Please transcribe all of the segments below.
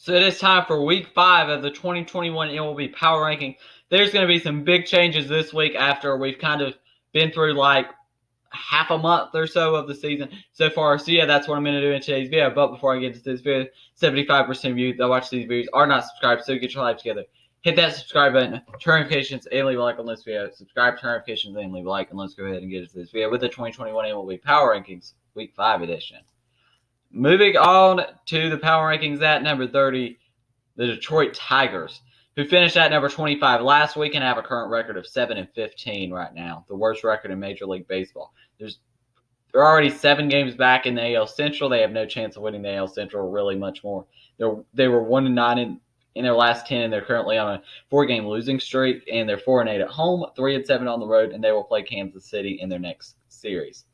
So it is time for Week 5 of the 2021 MLB Power Rankings. There's going to be some big changes this week after we've kind of been through like half a month or so of the season so far. So yeah, that's what I'm going to do in today's video. But before I get to this video, 75% of you that watch these videos are not subscribed, so get your life together. Hit that subscribe button, turn notifications, and leave a like on this video. Subscribe, turn notifications, and leave a like, and let's go ahead and get into this video with the 2021 MLB Power Rankings Week 5 edition. Moving on to the power rankings at number 30, the Detroit Tigers, who finished at number 25 last week and have a current record of 7-15 right now, the worst record in Major League Baseball. They're already 7 games back in the AL Central. They have no chance of winning the AL Central really much more. They were 1-9 in their last 10, and they're currently on a 4-game losing streak, and they're 4-8 at home, 3-7 on the road, and they will play Kansas City in their next series.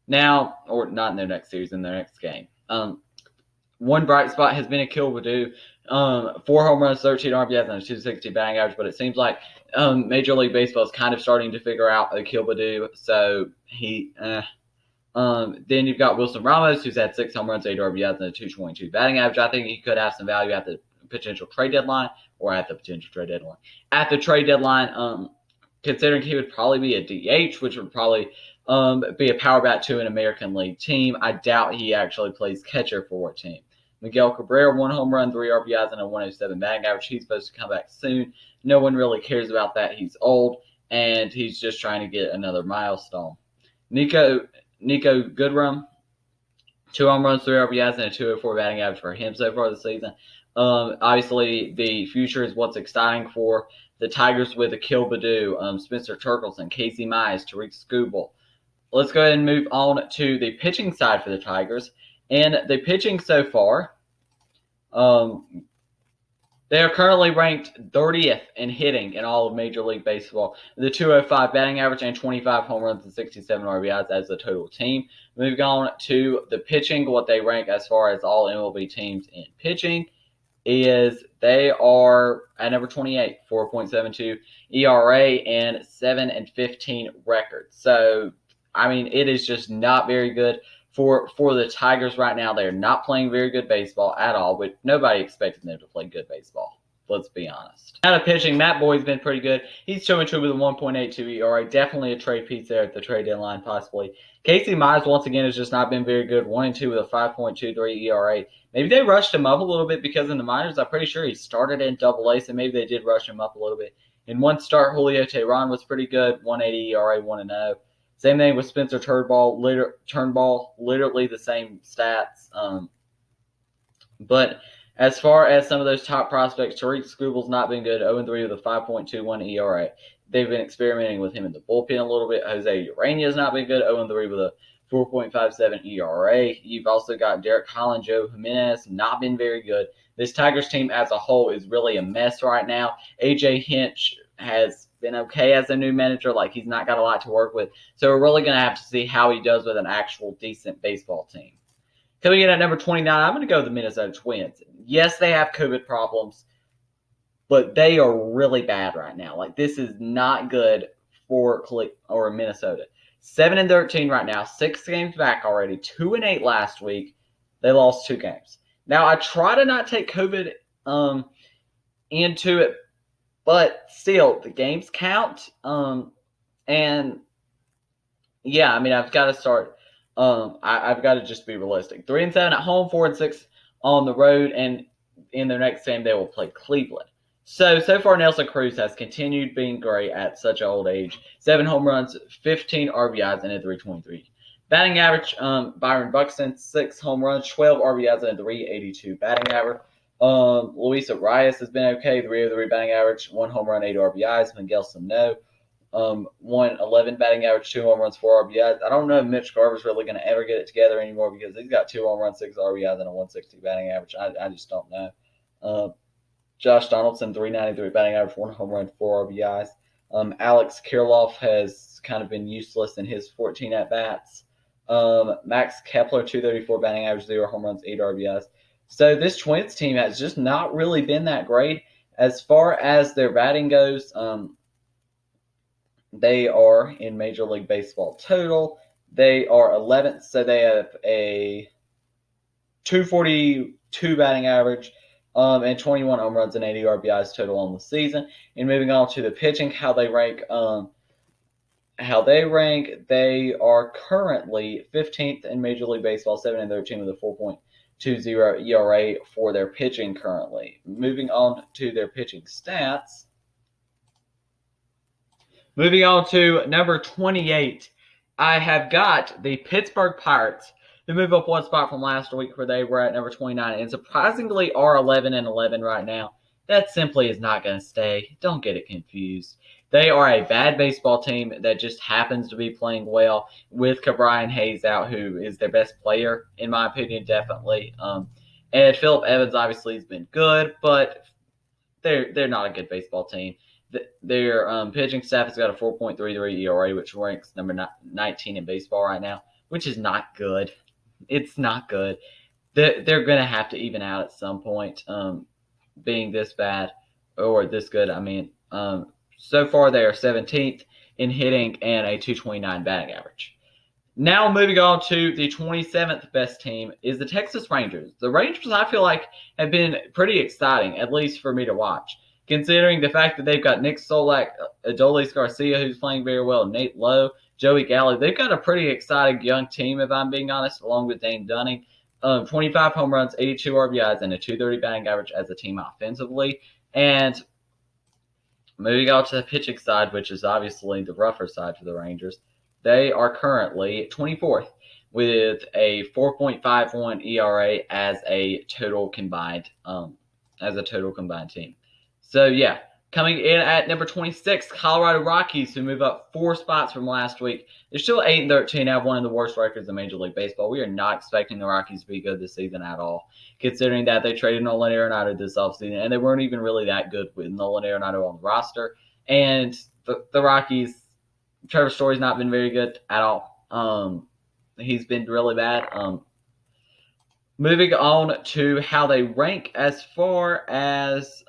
Now, or not in their next series, in their next game. One bright spot has been Akil Baddoo. 4 home runs, 13 RBIs, and a 260 batting average. But it seems like Major League Baseball is kind of starting to figure out Akil Baddoo. So then you've got Wilson Ramos, who's had 6 home runs, 8 RBIs, and a 222 batting average. I think he could have some value at the potential trade deadline, or at the potential trade deadline. At the trade deadline, considering he would probably be a DH, which would probably be a power bat to an American League team. I doubt he actually plays catcher for a team. Miguel Cabrera, 1 home run, 3 RBIs, and a 107 batting average. He's supposed to come back soon. No one really cares about that. He's old, and he's just trying to get another milestone. Nico Goodrum, 2 home runs, 3 RBIs, and a 204 batting average for him so far this season. Obviously, the future is what's exciting for the Tigers with Akil Baddoo, Spencer Turkleson, Casey Mize, Tariq Skubal. Let's go ahead and move on to the pitching side for the Tigers. And the pitching so far, they are currently ranked 30th in hitting in all of Major League Baseball. The 205 batting average and 25 home runs and 67 RBIs as a total team. Moving on to the pitching, what they rank as far as all MLB teams in pitching is they are at number 28, 4.72 ERA and 7-15 record. So, I mean, it is just not very good for the Tigers right now. They're not playing very good baseball at all, but nobody expected them to play good baseball. Let's be honest. Out of pitching, Matt Boyd's been pretty good. He's 2-2 with a 1.82 ERA. Definitely a trade piece there at the trade deadline, possibly. Casey Mize, once again, has just not been very good. 1-2 with a 5.23 ERA. Maybe they rushed him up a little bit because in the minors, I'm pretty sure he started in Double-A, so maybe they did rush him up a little bit. In one start, Julio Teheran was pretty good. 1.80 ERA, 1-0. Same thing with Spencer Turnbull, literally the same stats. But as far as some of those top prospects, Tariq Skubal's not been good, 0-3 with a 5.21 ERA. They've been experimenting with him in the bullpen a little bit. Jose Urania's not been good, 0-3 with a 4.57 ERA. You've also got Derek Holland, Joe Jimenez, not been very good. This Tigers team as a whole is really a mess right now. A.J. Hinch has been okay as a new manager. Like, he's not got a lot to work with. So we're really going to have to see how he does with an actual decent baseball team. Coming in at number 29, I'm going to go with the Minnesota Twins. Yes, they have COVID problems, but they are really bad right now. Like, this is not good for Minnesota. 7-13 right now, 6 games back already, 2-8 last week. They lost 2 games. Now, I try to not take COVID into it, but still, the games count. And yeah, I mean, I've got to start. I've got to just be realistic. 3-7 at home, 4-6 on the road, and in their next game they will play Cleveland. So far, Nelson Cruz has continued being great at such an old age. 7 home runs, 15 RBIs, and a 3.23 batting average. Byron Buxton, 6 home runs, 12 RBIs, and a 3.82 batting average. Luis Arias has been okay, 3.03 batting average, 1 home run, 8 RBIs. Miguel Sano, 1.11 batting average, 2 home runs, 4 RBIs. I don't know if Mitch Garver's really going to ever get it together anymore because he's got 2 home runs, 6 RBIs, and a 160 batting average. I just don't know. Josh Donaldson, 3.93 batting average, 1 home run, 4 RBIs. Alex Kirilloff has kind of been useless in his 14 at-bats. Max Kepler, 2.34 batting average, 0 home runs, 8 RBIs. So this Twins team has just not really been that great. As far as their batting goes, they are in Major League Baseball total. They are 11th, so they have a 242 batting average, and 21 home runs and 80 RBIs total on the season. And moving on to the pitching, how they rank. They are currently 15th in Major League Baseball, 7-13 with a 4.20 ERA for their pitching currently. Moving on to their pitching stats. Moving on to number 28, I have got the Pittsburgh Pirates, who move up one spot from last week where they were at number 29, and surprisingly are 11-11 right now. That simply is not going to stay. Don't get it confused. They are a bad baseball team that just happens to be playing well with Brian Hayes out, who is their best player, in my opinion, definitely. And Phillip Evans obviously has been good, but they're not a good baseball team. Their pitching staff has got a 4.33 ERA, which ranks number 19 in baseball right now, which is not good. It's not good. They're going to have to even out at some point, being this bad or this good. I mean, so far they are 17th in hitting and a 229 batting average. Now moving on to the 27th best team is the Texas Rangers. The Rangers, I feel like, have been pretty exciting, at least for me to watch, considering the fact that they've got Nick Solak, Adolis Garcia, who's playing very well, Nate Lowe, Joey Gallo. They've got a pretty exciting young team, if I'm being honest, along with Dane Dunning. 25 home runs, 82 RBIs, and a 230 batting average as a team offensively. And moving on to the pitching side, which is obviously the rougher side for the Rangers, they are currently 24th with a 4.51 ERA as a total combined team. So yeah, coming in at number 26, Colorado Rockies, who move up 4 spots from last week. They're still 8-13, have one of the worst records in Major League Baseball. We are not expecting the Rockies to be good this season at all, considering that they traded Nolan Arenado this offseason, and they weren't even really that good with Nolan Arenado on the roster. And the Rockies, Trevor Story's not been very good at all. He's been really bad. Moving on to how they rank as far as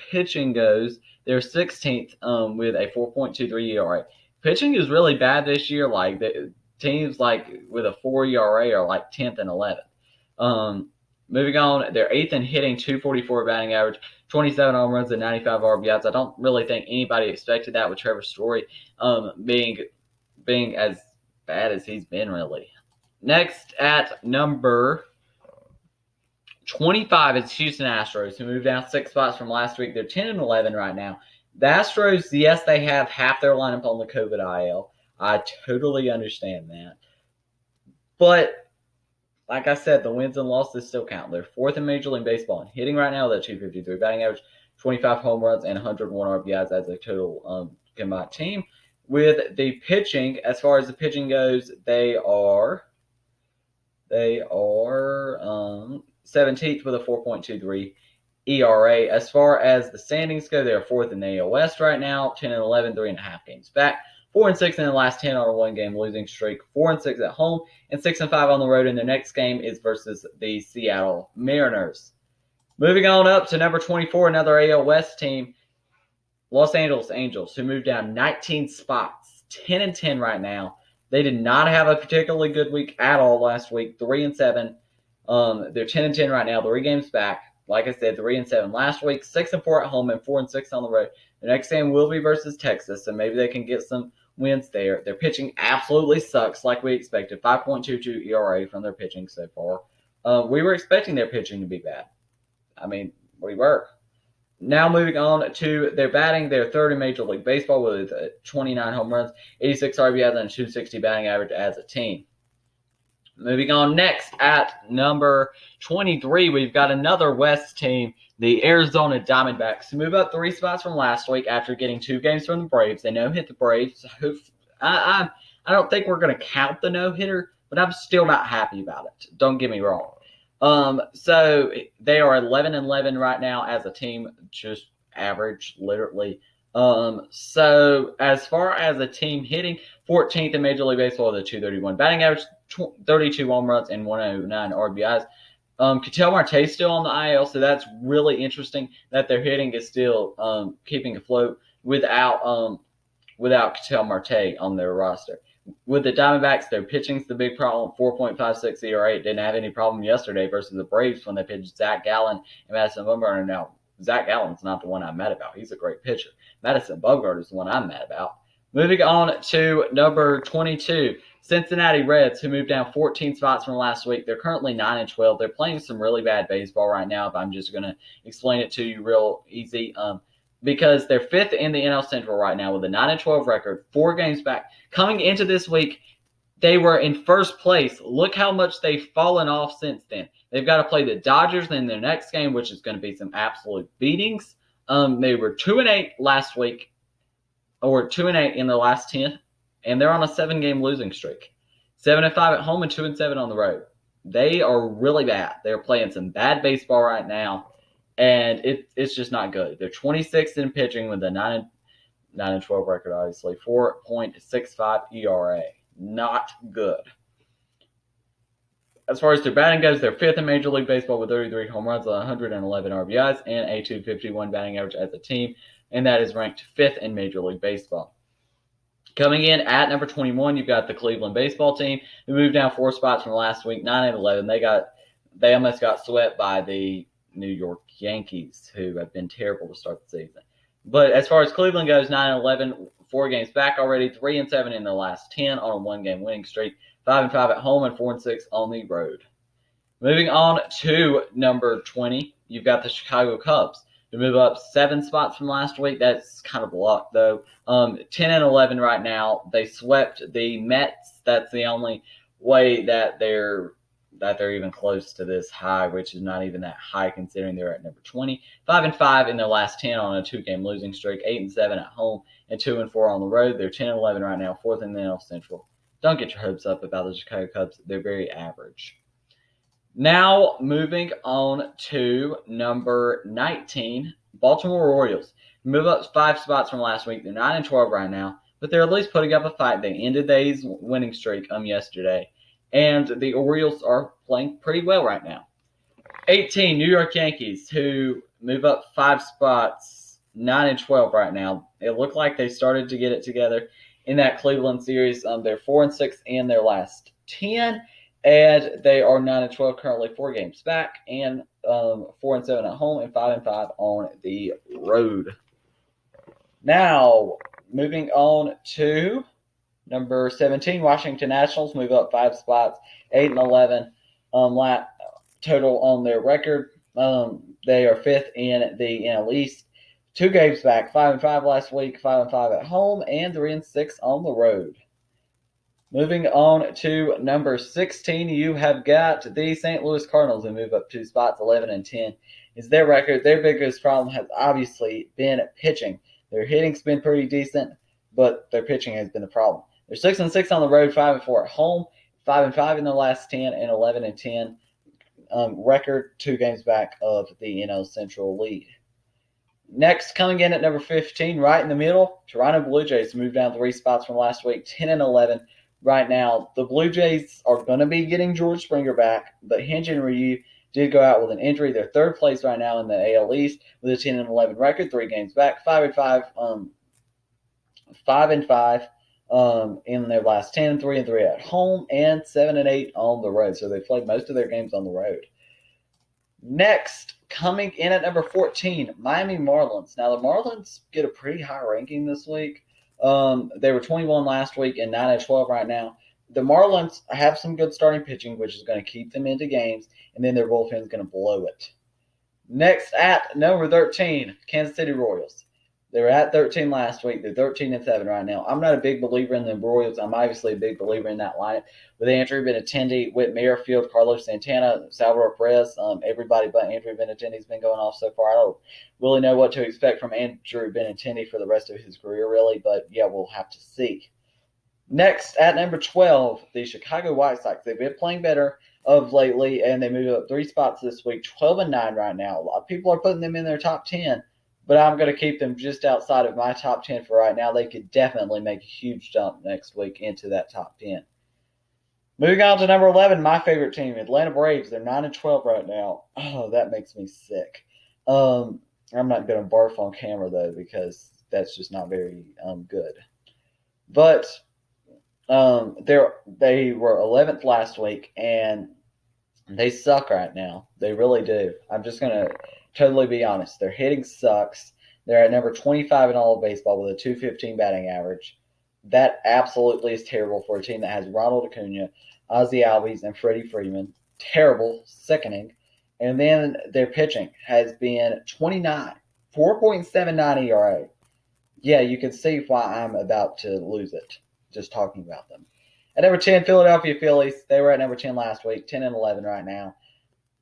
pitching goes, they're 16th with a 4.23 ERA. Pitching is really bad this year. Like the teams like with a 4 ERA are like 10th and 11th. Moving on, they're 8th in hitting, 244 batting average, 27 home runs and 95 RBIs. I don't really think anybody expected that with Trevor Story being as bad as he's been, really. Next at number 25 is Houston Astros, who moved down 6 spots from last week. They're 10-11 right now. The Astros, yes, they have half their lineup on the COVID IL. I totally understand that. But like I said, the wins and losses still count. They're 4th in Major League Baseball in hitting right now with a 253 batting average, 25 home runs, and 101 RBIs as a total combined team. With the pitching, as far as the pitching goes, they are 17th with a 4.23 ERA. As far as the standings go, they are 4th in the AL West right now, 10-11, 3.5 games back. 4-6 in the last 10 on a 1-game losing streak. 4-6 at home and 6-5 on the road. And their next game is versus the Seattle Mariners. Moving on up to number 24, another AL West team, Los Angeles Angels, who moved down 19 spots, 10-10 right now. They did not have a particularly good week at all last week, 3-7. They're 10-10 right now, 3 games back. Like I said, 3-7 last week, 6-4 at home and 4-6 on the road. The next game will be versus Texas, so maybe they can get some wins there. Their pitching absolutely sucks, like we expected. 5.22 ERA from their pitching so far. We were expecting their pitching to be bad. I mean, we were. Now moving on to their batting, they're 3rd in Major League Baseball with 29 home runs, 86 RBIs, and a 260 batting average as a team. Moving on next at number 23, we've got another West team, the Arizona Diamondbacks, who move up 3 spots from last week after getting 2 games from the Braves. They no-hit the Braves. I don't think we're going to count the no-hitter, but I'm still not happy about it. Don't get me wrong. So they are 11-11 right now as a team, just average, literally. So as far as a team hitting, 14th in Major League Baseball with a 231 batting average, 32 home runs, and 109 RBIs. Ketel Marte's still on the IL, so that's really interesting that their hitting is still keeping afloat without Ketel Marte on their roster. With the Diamondbacks, their pitching's the big problem. 4.56 ERA. Didn't have any problem yesterday versus the Braves when they pitched Zach Gallen and Madison Bumgarner. Now, Zach Gallen's not the one I'm mad about. He's a great pitcher. Madison Bumgarner is the one I'm mad about. Moving on to number 22, Cincinnati Reds, who moved down 14 spots from last week. They're currently 9-12. They're playing some really bad baseball right now, if I'm just going to explain it to you real easy. Because they're fifth in the NL Central right now with a 9-12 record, 4 games back. Coming into this week, they were in first place. Look how much they've fallen off since then. They've got to play the Dodgers in their next game, which is going to be some absolute beatings. They were 2-8 last week, or 2-8 in the last 10, and they're on a 7-game losing streak. 7-5 at home and 2-7 on the road. They are really bad. They're playing some bad baseball right now, and it's just not good. They're 26th in pitching with a 9-12 record, obviously. 4.65 ERA. Not good. As far as their batting goes, they're 5th in Major League Baseball with 33 home runs, 111 RBIs, and a .251 batting average as a team, and that is ranked 5th in Major League Baseball. Coming in at number 21, you've got the Cleveland baseball team, who moved down 4 spots from last week, 9-11. They almost got swept by the New York Yankees, who have been terrible to start the season. But as far as Cleveland goes, 9-11, 4 games back already, 3-7 in the last 10 on a 1-game winning streak, 5-5 at home and 4-6 on the road. Moving on to number 20, you've got the Chicago Cubs, who move up 7 spots from last week. That's kind of a lot, though. 10-11 right now. They swept the Mets. That's the only way that they're even close to this high, which is not even that high considering they're at number 20. 5-5 in their last 10 on a 2-game losing streak. 8-7 at home and 2-4 on the road. They're 10-11 right now, 4th in the NL Central. Don't get your hopes up about the Chicago Cubs. They're very average. Now, moving on to number 19, Baltimore Royals. Move up 5 spots from last week. They're 9-12 right now, but they're at least putting up a fight. They ended their winning streak yesterday, and the Orioles are playing pretty well right now. 18, New York Yankees, who move up 5 spots, 9-12 right now. It looked like they started to get it together in that Cleveland series. They're 4-6 in their last 10. And they are 9-12 currently, 4 games back, and 4-7 at home and 5-5 on the road. Now, moving on to number 17, Washington Nationals move up 5 spots, 8-11 total on their record. They are 5th in the NL East, 2 games back, 5-5 last week, 5-5 at home, and 3-6 on the road. Moving on to number 16, you have got the St. Louis Cardinals, who move up 2 spots, 11-10 is their record. Their biggest problem has obviously been pitching. Their hitting's been pretty decent, but their pitching has been the problem. They're 6-6 on the road, 5-4 at home, 5-5 in the last 10, and 11-10 record, 2 games back of the NL Central lead. Next, coming in at number 15, right in the middle, Toronto Blue Jays moved down 3 spots from last week, 10-11. Right now, the Blue Jays are going to be getting George Springer back, but Hyun-Jin Ryu did go out with an injury. They're 3rd place right now in the AL East with a 10-11 record, 3 games back, 5-5 in their last 10, 3-3 at home, and 7-8 on the road. So they played most of their games on the road. Next, coming in at number 14, Miami Marlins. Now, the Marlins get a pretty high ranking this week. They were 21 last week and 9-12 right now. The Marlins have some good starting pitching, which is going to keep them into games, and then their bullpen is going to blow it. Next at number 13, Kansas City Royals. They were at 13 last week. They're 13-7 right now. I'm not a big believer in the Royals. I'm obviously a big believer in that lineup with Andrew Benintendi, Whit Merrifield, Carlos Santana, Salvador Perez. Everybody but Andrew Benintendi's been going off so far. I don't really know what to expect from Andrew Benintendi for the rest of his career, really, but yeah, we'll have to see. Next, at number 12, the Chicago White Sox. They've been playing better of lately, and they moved up 3 spots this week, 12-9 right now. A lot of people are putting them in their top 10. But I'm going to keep them just outside of my top 10 for right now. They could definitely make a huge jump next week into that top 10. Moving on to number 11, my favorite team, Atlanta Braves. They're 9-12 right now. Oh, that makes me sick. I'm not going to barf on camera, though, because that's just not very good. But They were 11th last week, and they suck right now. They really do. I'm just gonna totally be honest. Their hitting sucks. They're at number 25 in all of baseball with a 215 batting average. That absolutely is terrible for a team that has Ronald Acuna, Ozzie Albies, and Freddie Freeman. Terrible, sickening. And then their pitching has been 29, 4.79 ERA. Yeah, you can see why I'm about to lose it just talking about them. At number 10, Philadelphia Phillies. They were at number 10 last week, 10 and 11 right now.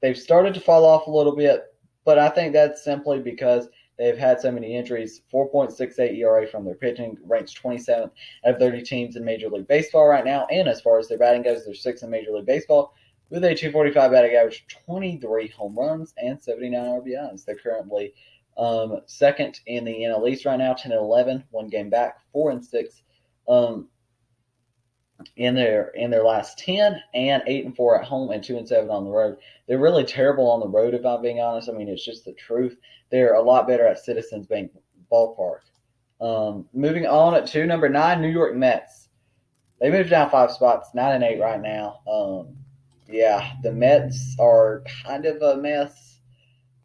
They've started to fall off a little bit, but I think that's simply because they've had so many injuries. 4.68 ERA from their pitching, ranks 27th out of 30 teams in Major League Baseball right now. And as far as their batting goes, they're 6th in Major League Baseball with a 245 batting average, 23 home runs, and 79 RBIs. They're currently second in the NL East right now, 10 and 11, one game back, 4 and 6. In their last 10 and 8 and 4 at home and 2 and 7 on the road. They're really terrible on the road, if I'm being honest. I mean, it's just the truth. They're a lot better at Citizens Bank Ballpark. Moving on to number 9, New York Mets. They moved down 5 spots, 9 and 8 right now. Yeah, the Mets are kind of a mess.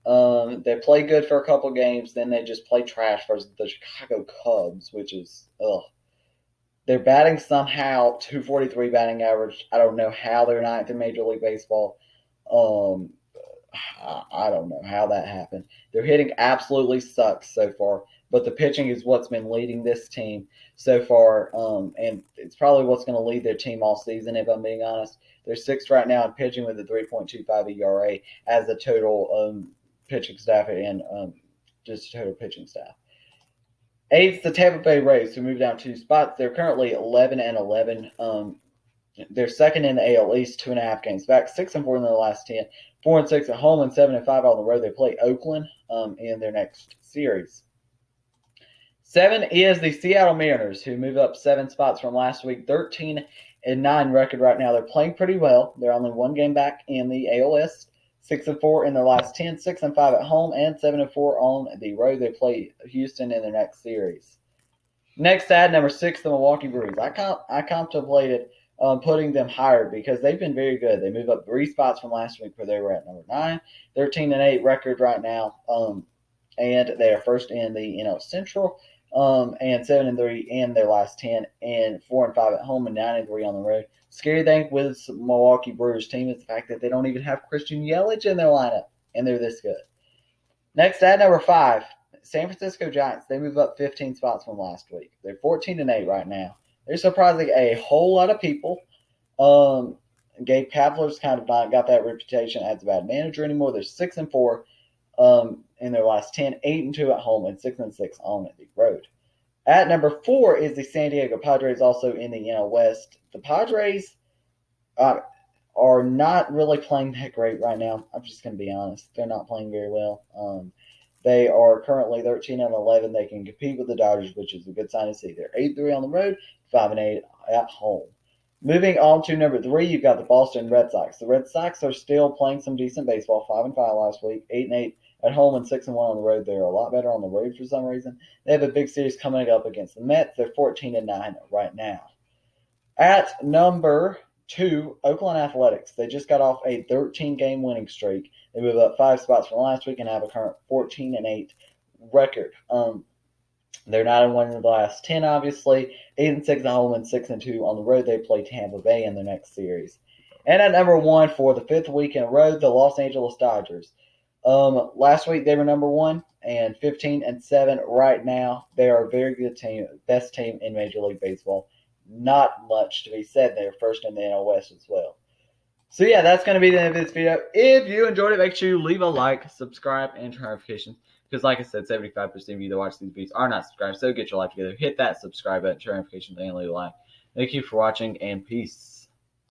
They play good for a couple games, then they just play trash versus the Chicago Cubs, which is ugh. They're batting somehow 243 batting average. I don't know how they're ninth in Major League Baseball. Um, I don't know how that happened. Their hitting absolutely sucks so far, but the pitching is what's been leading this team so far, and it's probably what's going to lead their team all season, if I'm being honest. They're sixth right now in pitching with a 3.25 ERA as a total pitching staff and just total pitching staff. Eighth, the Tampa Bay Rays, who moved down 2 spots. They're currently 11 and 11. They're second in the AL East, 2.5 games back, 6 and 4 in their last 10, 4 and 6 at home, and 7 and 5 on the road. They play Oakland in their next series. 7 is the Seattle Mariners, who move up 7 spots from last week, 13 and 9 record right now. They're playing pretty well. They're only 1 game back in the AL West. 6 and 4 in their last 10, 6 and 5 at home, and 7 and 4 on the road. They play Houston in their next series. Next, at number 6, the Milwaukee Brewers. I contemplated putting them higher because they've been very good. They move up 3 spots from last week where they were at number 9, 13 and 8 record right now, and they are first in the NL Central. And 7 and 3 in their last 10, and 4 and 5 at home, and 9 and 3 on the road. Scary thing with the Milwaukee Brewers team is the fact that they don't even have Christian Yelich in their lineup, and they're this good. Next, at number 5, San Francisco Giants. They move up 15 spots from last week. They're 14 and 8 right now. They're surprising a whole lot of people. Gabe Kapler's kind of not got that reputation as a bad manager anymore. They're 6 and 4 in their last 10, 8 and 2 at home, and 6 and 6 on the road. At number 4 is the San Diego Padres, also in the NL West. The Padres are not really playing that great right now. I'm just going to be honest. They're not playing very well. They are currently 13 and 11. They can compete with the Dodgers, which is a good sign to see. They're 8-3 on the road, 5 and 8 at home. Moving on to number 3, you've got the Boston Red Sox. The Red Sox are still playing some decent baseball. 5 and 5 last week, 8 and 8 at home, and 6 and 1 on the road. They're a lot better on the road for some reason. They have a big series coming up against the Mets. They're 14 and 9 right now. At number 2, Oakland Athletics. They just got off a 13-game winning streak. They move up 5 spots from last week and have a current 14 and 8 record. They're 9 and 1 in the last 10, obviously. 8 and 6 at home and 6 and 2 on the road. They play Tampa Bay in their next series. And at number 1 for the 5th week in a row, the Los Angeles Dodgers. Last week they were number 1 and 15 and 7 right now. They are a very good team, best team in Major League Baseball. Not much to be said. They're first in the NL West as well. So yeah, that's going to be the end of this video. If you enjoyed it, make sure you leave a like, subscribe, and turn notifications. Because like I said, 75% of you that watch these videos are not subscribed. So get your life together. Hit that subscribe button, turn notifications, and leave a like. Thank you for watching, and peace.